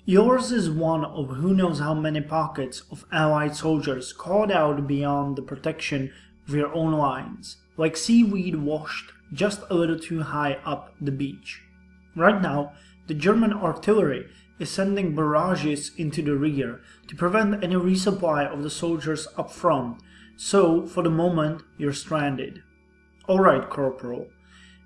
Yours is one of who knows how many pockets of Allied soldiers caught out beyond the protection of your own lines, like seaweed washed just a little too high up the beach. Right now, the German artillery is sending barrages into the rear to prevent any resupply of the soldiers up front, so for the moment you're stranded. Alright, Corporal.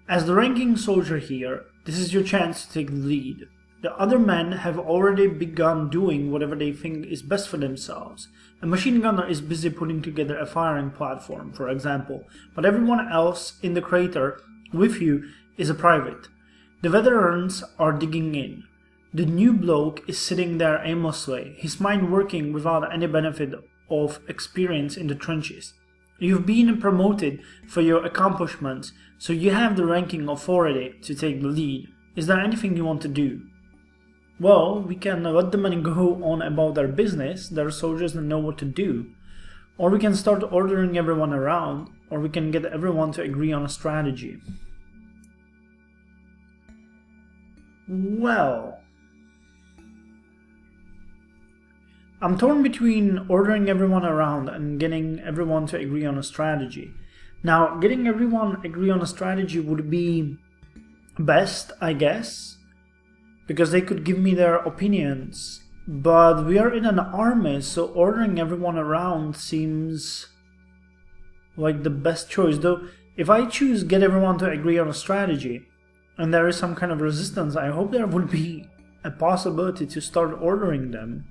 As the ranking soldier here, this is your chance to take the lead. The other men have already begun doing whatever they think is best for themselves. A machine gunner is busy putting together a firing platform, for example, but everyone else in the crater with you is a private. The veterans are digging in. The new bloke is sitting there aimlessly, his mind working without any benefit of experience in the trenches. You've been promoted for your accomplishments, so you have the ranking authority to take the lead. Is there anything you want to do? Well, we can let the men go on about their business, their soldiers know what to do. Or we can start ordering everyone around, or we can get everyone to agree on a strategy. Well, I'm torn between ordering everyone around and getting everyone to agree on a strategy. Now, getting everyone agree on a strategy would be best, I guess, because they could give me their opinions, but we are in an army, so ordering everyone around seems like the best choice. Though, if I choose get everyone to agree on a strategy, and there is some kind of resistance, I hope there would be a possibility to start ordering them.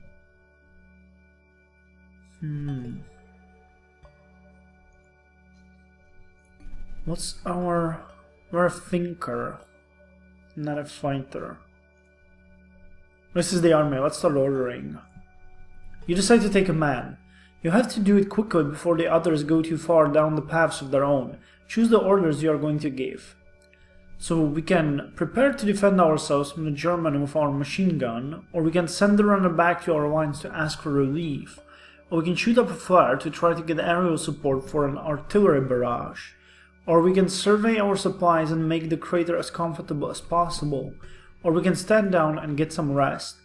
We're a thinker, not a fighter. This is the army, let's start ordering. You decide to take a man. You have to do it quickly before the others go too far down the paths of their own. Choose the orders you are going to give. So we can prepare to defend ourselves from the German with our machine gun, or we can send the runner back to our lines to ask for relief, or we can shoot up a flare to try to get aerial support for an artillery barrage, or we can survey our supplies and make the crater as comfortable as possible, or we can stand down and get some rest,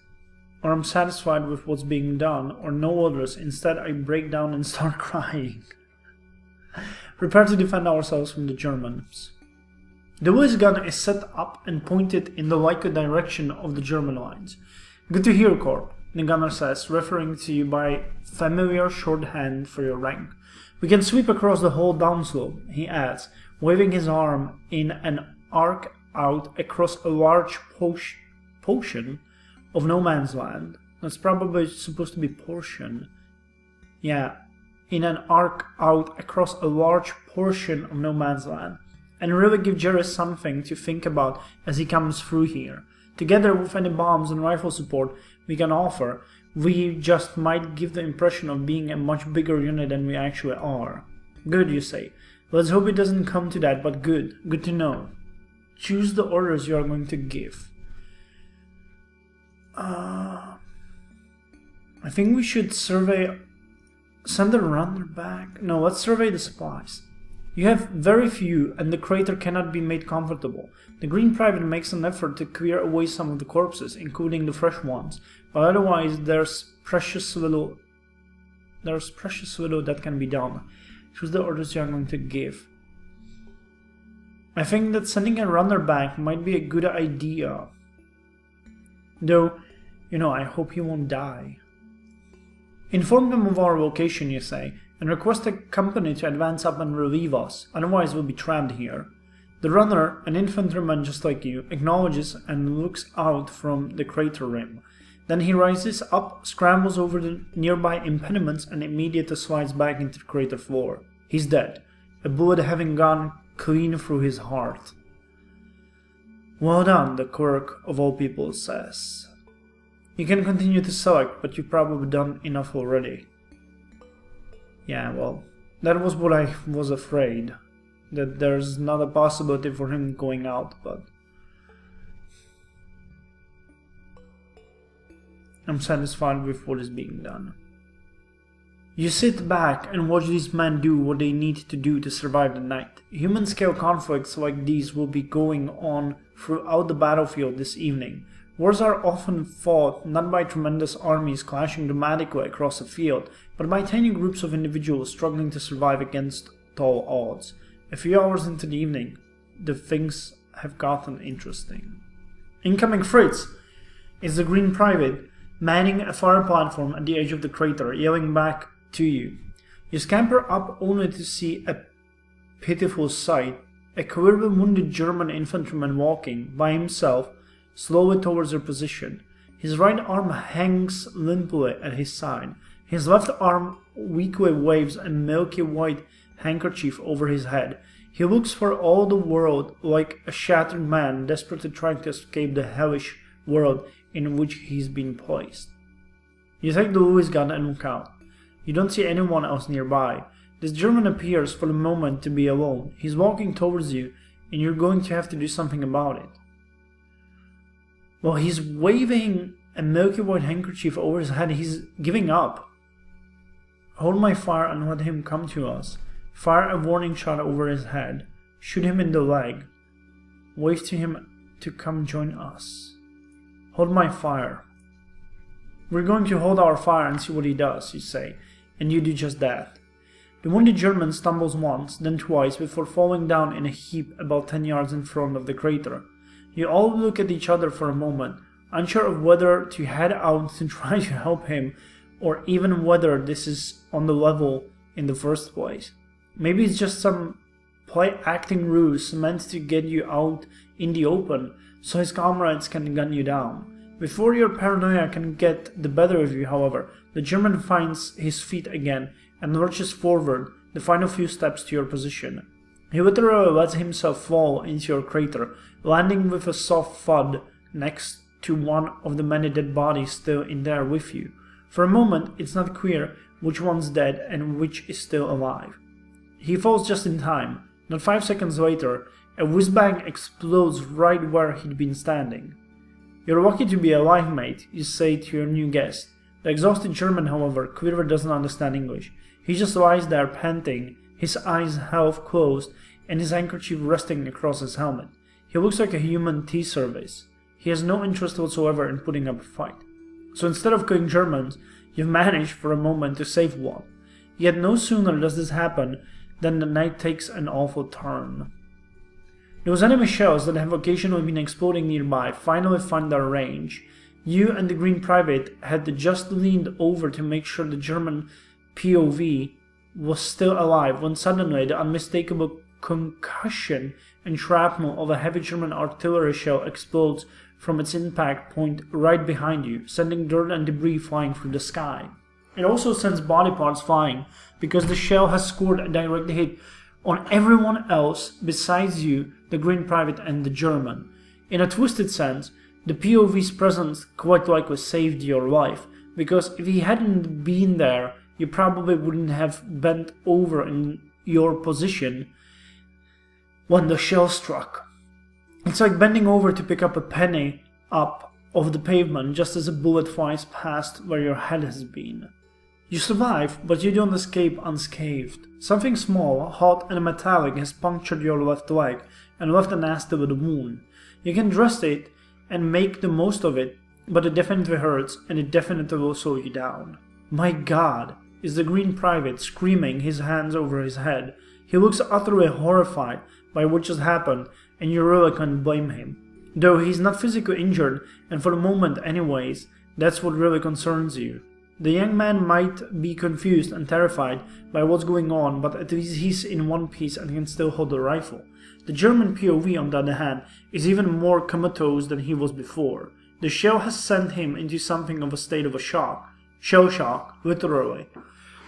or I'm satisfied with what's being done, or no orders, instead I break down and start crying. Prepare to defend ourselves from the Germans. The Lewis gun is set up and pointed in the likely direction of the German lines. Good to hear, Corp, the gunner says, referring to you by familiar shorthand for your rank. We can sweep across the whole downslope, he adds, waving his arm in an arc out across a large portion of no man's land. That's probably supposed to be portion. Yeah, in an arc out across a large portion of no man's land. And really give Jerry something to think about as he comes through here. Together with any bombs and rifle support we can offer, we just might give the impression of being a much bigger unit than we actually are. Good, you say. Let's hope it doesn't come to that, but good. Good to know. Choose the orders you are going to give. I think we should send the runner back. No, let's survey the supplies. You have very few, and the crater cannot be made comfortable. The Green Private makes an effort to clear away some of the corpses, including the fresh ones, but otherwise there's precious little that can be done. Choose the orders you are going to give. I think that sending a runner back might be a good idea. Though, I hope he won't die. Inform them of our location, you say, and request a company to advance up and relieve us, otherwise we'll be trapped here. The runner, an infantryman just like you, acknowledges and looks out from the crater rim. Then he rises up, scrambles over the nearby impediments, and immediately slides back into the crater floor. He's dead, a bullet having gone clean through his heart. Well done, the clerk of all people says. You can continue to select, but you've probably done enough already. Yeah, well, that was what I was afraid. That there's not a possibility for him going out, but I'm satisfied with what is being done. You sit back and watch these men do what they need to do to survive the night. Human-scale conflicts like these will be going on throughout the battlefield this evening. Wars are often fought not by tremendous armies clashing dramatically across a field, but by tiny groups of individuals struggling to survive against tall odds. A few hours into the evening, the things have gotten interesting. Incoming Fritz is the Green Private, manning a fire platform at the edge of the crater, yelling back to you. You scamper up only to see a pitiful sight, a queerly wounded German infantryman walking, by himself, slowly towards your position. His right arm hangs limply at his side. His left arm weakly waves a milky white handkerchief over his head. He looks for all the world like a shattered man desperately trying to escape the hellish world in which he's been placed. You take the Lewis gun and look out. You don't see anyone else nearby. This German appears for the moment to be alone. He's walking towards you, and you're going to have to do something about it. Well, he's waving a milky white handkerchief over his head. He's giving up. Hold my fire and let him come to us. Fire a warning shot over his head. Shoot him in the leg. Wave to him to come join us. Hold my fire. We're going to hold our fire and see what he does, you say, and you do just that. The wounded German stumbles once, then twice, before falling down in a heap about 10 yards in front of the crater. You all look at each other for a moment, unsure of whether to head out to try to help him, or even whether this is on the level in the first place. Maybe it's just some play-acting ruse meant to get you out in the open, so his comrades can gun you down. Before your paranoia can get the better of you, however, the German finds his feet again and lurches forward the final few steps to your position. He literally lets himself fall into your crater, landing with a soft thud next to one of the many dead bodies still in there with you. For a moment, it's not clear which one's dead and which is still alive. He falls just in time. Not 5 seconds later, a whiz-bang explodes right where he'd been standing. You're lucky to be alive, mate, you say to your new guest. The exhausted German, however, clearly doesn't understand English. He just lies there panting, his eyes half closed, and his handkerchief resting across his helmet. He looks like a human tea service. He has no interest whatsoever in putting up a fight. So instead of killing Germans, you've managed for a moment to save one. Yet no sooner does this happen than the night takes an awful turn. Those enemy shells that have occasionally been exploding nearby finally find their range. You and the Green Private had just leaned over to make sure the German POV was still alive when suddenly the unmistakable concussion and shrapnel of a heavy German artillery shell explodes from its impact point right behind you, sending dirt and debris flying through the sky. It also sends body parts flying, because the shell has scored a direct hit on everyone else besides you, the Green Private and the German. In a twisted sense, the POV's presence quite likely saved your life, because if he hadn't been there, you probably wouldn't have bent over in your position when the shell struck. It's like bending over to pick up a penny up off the pavement just as a bullet flies past where your head has been. You survive, but you don't escape unscathed. Something small, hot and metallic has punctured your left leg and left a nasty little wound. You can dress it and make the most of it, but it definitely hurts and it definitely will slow you down. My God, is the Green Private screaming, his hands over his head. He looks utterly horrified by what just happened, and you really can't blame him. Though he's not physically injured, and for the moment anyways, that's what really concerns you. The young man might be confused and terrified by what's going on, but at least he's in one piece and can still hold a rifle. The German POV, on the other hand, is even more comatose than he was before. The shell has sent him into something of a state of shock. Shell shock, literally.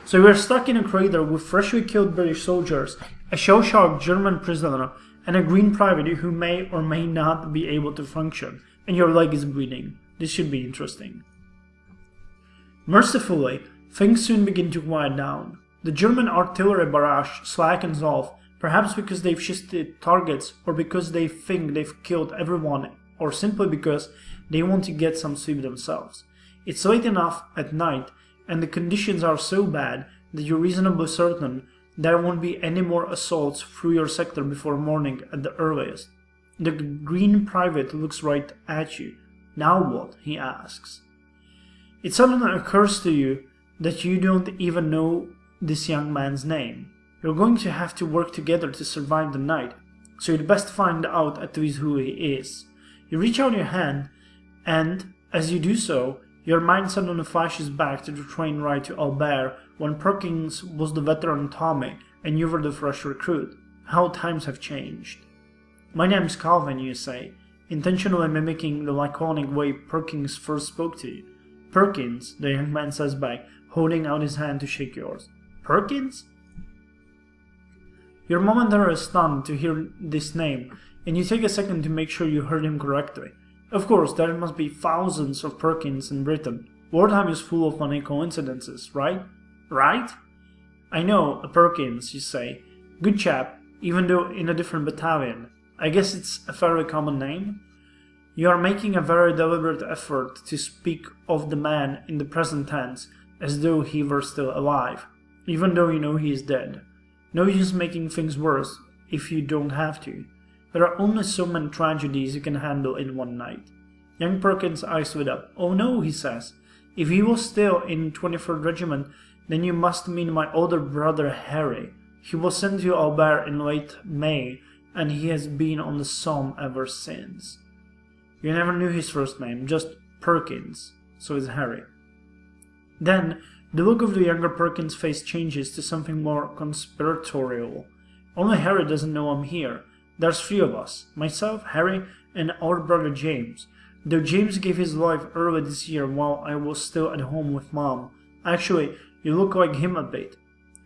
So we're stuck in a crater with freshly killed British soldiers, a shell-shocked German prisoner, and a Green Private who may or may not be able to function, and your leg is bleeding. This should be interesting. Mercifully, things soon begin to quiet down. The German artillery barrage slackens off, perhaps because they've shifted targets, or because they think they've killed everyone, or simply because they want to get some sleep themselves. It's late enough at night, and the conditions are so bad that you're reasonably certain there won't be any more assaults through your sector before morning at the earliest. The Green Private looks right at you. Now what? He asks. It suddenly occurs to you that you don't even know this young man's name. You're going to have to work together to survive the night, so you'd best find out at least who he is. You reach out your hand, and as you do so, your mind suddenly flashes back to the train ride to Albert when Perkins was the veteran Tommy and you were the fresh recruit. How times have changed. My name's Calvin, you say, intentionally mimicking the laconic way Perkins first spoke to you. Perkins, the young man says back, holding out his hand to shake yours. Perkins? You're momentarily stunned to hear this name, and you take a second to make sure you heard him correctly. Of course, there must be thousands of Perkins in Britain. Wartime is full of funny coincidences, right? Right? I know, a Perkins, you say. Good chap, even though in a different battalion. I guess it's a fairly common name? You are making a very deliberate effort to speak of the man in the present tense, as though he were still alive, even though you know he is dead. No use making things worse if you don't have to. There are only so many tragedies you can handle in one night. Young Perkins' eyes lit up. Oh no, he says. If he was still in 23rd Regiment, then you must mean my older brother Harry. He was sent to Albert in late May, and he has been on the Somme ever since. You never knew his first name, just Perkins, so it's Harry. Then, the look of the younger Perkins' face changes to something more conspiratorial. Only Harry doesn't know I'm here. There's three of us, myself, Harry, and our brother James. Though James gave his life early this year while I was still at home with Mom. Actually, you look like him a bit.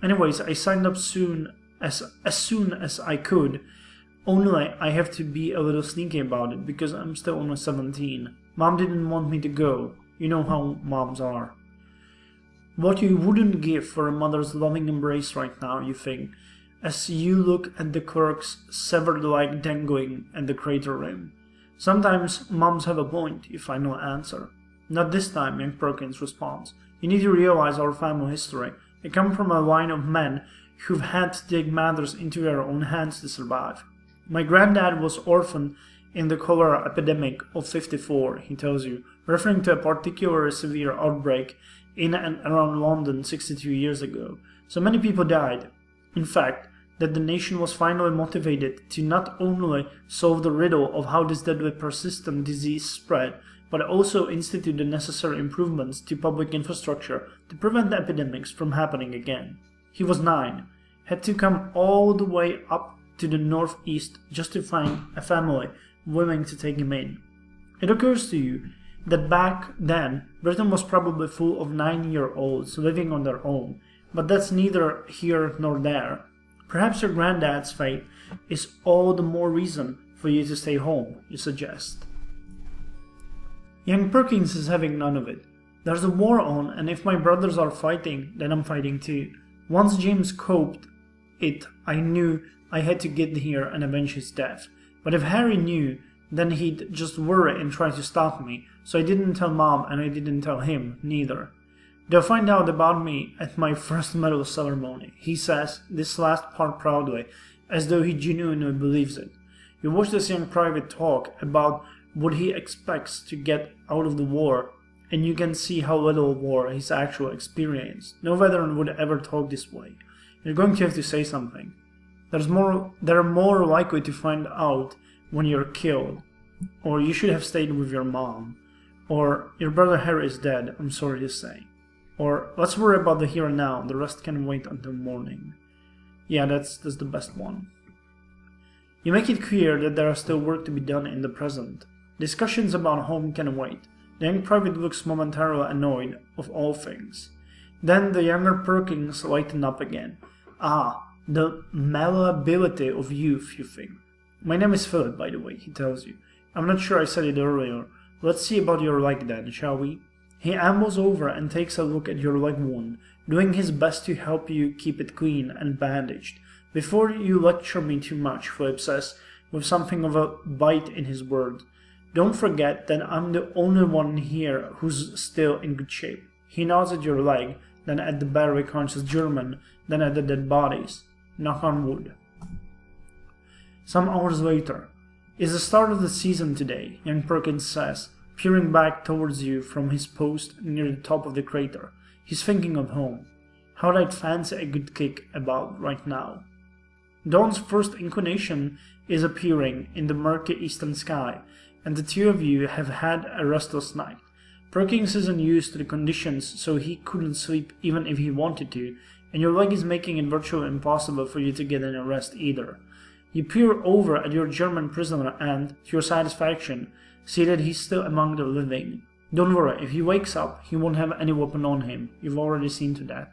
Anyways, I signed up as soon as I could. Only I have to be a little sneaky about it because I'm still only 17. Mom didn't want me to go. You know how moms are. What you wouldn't give for a mother's loving embrace right now, you think, as you look at the clerk's severed leg dangling at the crater rim. Sometimes moms have a point, you finally answer. Not this time, young Perkins responds. You need to realize our family history. I come from a line of men who've had to take matters into their own hands to survive. My granddad was orphaned in the cholera epidemic of 54, he tells you, referring to a particularly severe outbreak in and around London 62 years ago. So many people died, in fact, that the nation was finally motivated to not only solve the riddle of how this deadly persistent disease spread, but also institute the necessary improvements to public infrastructure to prevent epidemics from happening again. He was 9, had to come all the way up to the northeast just to find a family willing to take him in. It occurs to you that back then, Britain was probably full of 9-year-olds living on their own, but that's neither here nor there. Perhaps your granddad's fate is all the more reason for you to stay home, you suggest. Young Perkins is having none of it. There's a war on, and if my brothers are fighting, then I'm fighting too. Once James coped it, I knew I had to get here and avenge his death. But if Harry knew, then he'd just worry and try to stop me, so I didn't tell Mom and I didn't tell him, neither. They'll find out about me at my first medal ceremony, he says, this last part proudly, as though he genuinely believes it. You watch this young private talk about what he expects to get out of the war, and you can see how little war he's actually experienced. No veteran would ever talk this way. You're going to have to say something. They're more likely to find out when you're killed, or you should have stayed with your mom, or your brother Harry is dead, I'm sorry to say. Or, let's worry about the here and now, the rest can wait until morning. Yeah, that's the best one. You make it clear that there is still work to be done in the present. Discussions about home can wait. The young private looks momentarily annoyed of all things. Then the younger Perkins lighten up again. Ah, the malleability of youth, you think. My name is Philip, by the way, he tells you. I'm not sure I said it earlier. Let's see about your leg then, shall we? He ambles over and takes a look at your leg wound, doing his best to help you keep it clean and bandaged. Before you lecture me too much, Philip says, with something of a bite in his words. Don't forget that I'm the only one here who's still in good shape. He nods at your leg, then at the barely conscious German, then at the dead bodies. Knock on wood. Some hours later. It's the start of the season today, young Perkins says, peering back towards you from his post near the top of the crater. He's thinking of home. How I'd fancy a good kick about right now. Dawn's first inclination is appearing in the murky eastern sky, and the two of you have had a restless night. Perkins isn't used to the conditions, so he couldn't sleep even if he wanted to, and your leg is making it virtually impossible for you to get any rest either. You peer over at your German prisoner and, to your satisfaction, see that he's still among the living. Don't worry, if he wakes up, he won't have any weapon on him. You've already seen to that.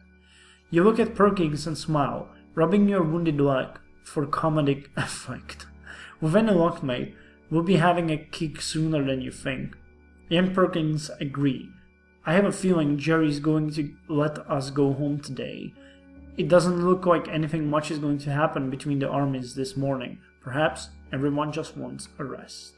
You look at Perkins and smile, rubbing your wounded leg for comedic effect. With any luck, mate, we'll be having a kick sooner than you think. Young Perkins agree. I have a feeling Jerry's going to let us go home today. It doesn't look like anything much is going to happen between the armies this morning. Perhaps everyone just wants a rest.